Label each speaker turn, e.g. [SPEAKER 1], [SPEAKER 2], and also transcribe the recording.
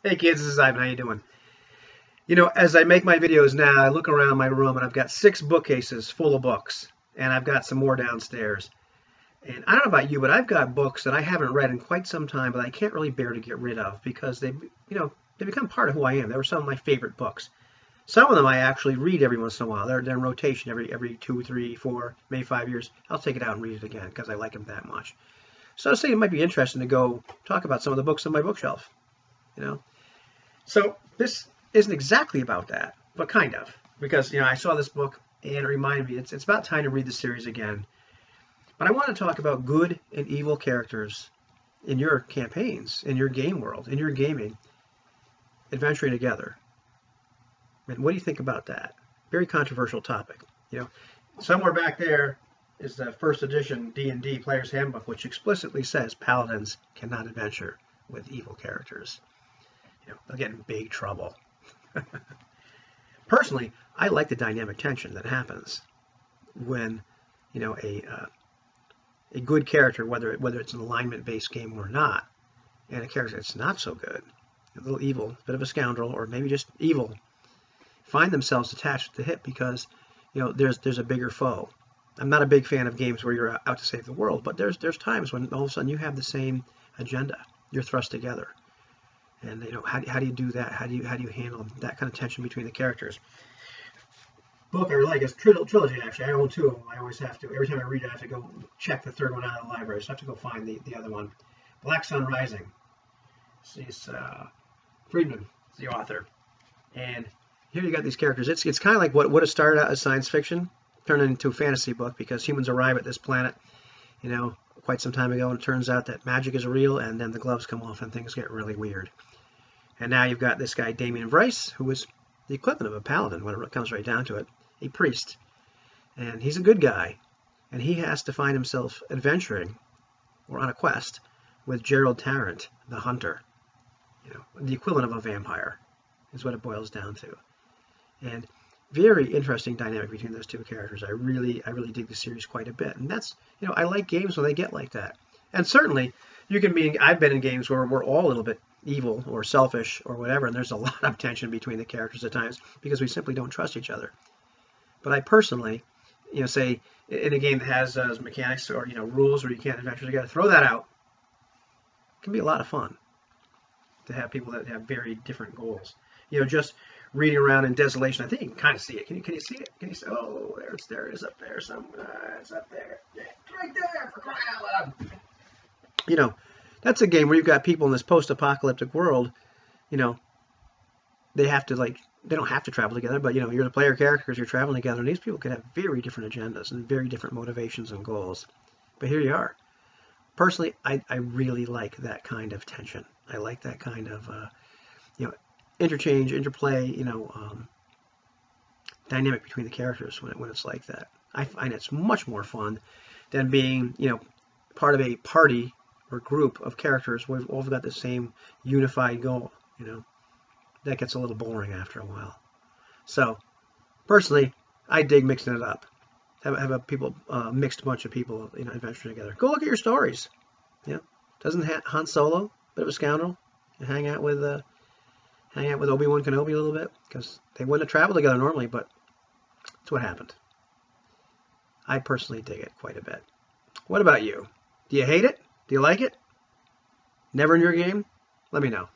[SPEAKER 1] Hey kids, this is Ivan. How you doing? As I make my videos now, I look around my room and I've got 6 bookcases full of books, and I've got some more downstairs. And I don't know about you, but I've got books that I haven't read in quite some time, but I can't really bear to get rid of because they become part of who I am. They were some of my favorite books. Some of them I actually read every once in a while. They're in rotation every 2, 3, 4, maybe 5 years. I'll take it out and read it again because I like them that much. So I was thinking it might be interesting to go talk about some of the books on my bookshelf. You know. So this isn't exactly about that, but kind of, because I saw this book and it reminded me it's about time to read the series again. But I want to talk about good and evil characters in your campaigns, in your game world, in your gaming, adventuring together. And what do you think about that? Very controversial topic. You know, Somewhere back there is the first edition D&D Player's Handbook, which explicitly says paladins cannot adventure with evil characters. They'll get in big trouble. Personally, I like the dynamic tension that happens when a good character, whether it's an alignment-based game or not, and a character that's not so good, a little evil, a bit of a scoundrel, or maybe just evil, find themselves attached at the hip because there's a bigger foe. I'm not a big fan of games where you're out to save the world, but there's times when all of a sudden you have the same agenda. You're thrust together. And how do you do that? How do you handle that kind of tension between the characters? Book I really like is trilogy. Actually, I own 2 of them. I always have to. Every time I read it, I have to go check the third one out of the library. So I have to go find the other one. Black Sun Rising. She's Friedman is the author, and here you got these characters. It's kind of like what would have started out as science fiction turned into a fantasy book because humans arrive at this planet, quite some time ago, and it turns out that magic is real, and then the gloves come off and things get really weird. And now you've got this guy, Damien Bryce, who is the equivalent of a paladin when it comes right down to it, a priest. And he's a good guy. And he has to find himself adventuring or on a quest with Gerald Tarrant, the hunter. The equivalent of a vampire is what it boils down to. And very interesting dynamic between those 2 characters. I really dig the series quite a bit. And that's, I like games when they get like that. And certainly, I've been in games where we're all a little bit evil or selfish or whatever, and there's a lot of tension between the characters at times because we simply don't trust each other. But I personally, say in a game that has mechanics or rules where you can't adventure together, throw that out. It can be a lot of fun to have people that have very different goals. Just reading around in desolation. I think you can kind of see it. Can you see it? Can you see? Oh, there it is up there somewhere. It's up there. Yeah, it's right there for crying out loud. That's a game where you've got people in this post-apocalyptic world, they have to they don't have to travel together, but you're the player characters, you're traveling together, and these people can have very different agendas and very different motivations and goals. But here you are. Personally, I really like that kind of tension. I like that kind of interplay, dynamic between the characters when it's like that. I find it's much more fun than being, part of a party or group of characters where we've all got the same unified goal. That gets a little boring after a while. So personally, I dig mixing it up. Have a mixed bunch of people, adventure together. Go look at your stories. Doesn't Han Solo, bit of a scoundrel, hang out with Obi-Wan Kenobi a little bit because they wouldn't have traveled together normally, but that's what happened. I personally dig it quite a bit. What about you? Do you hate it? Do you like it? Never in your game? Let me know.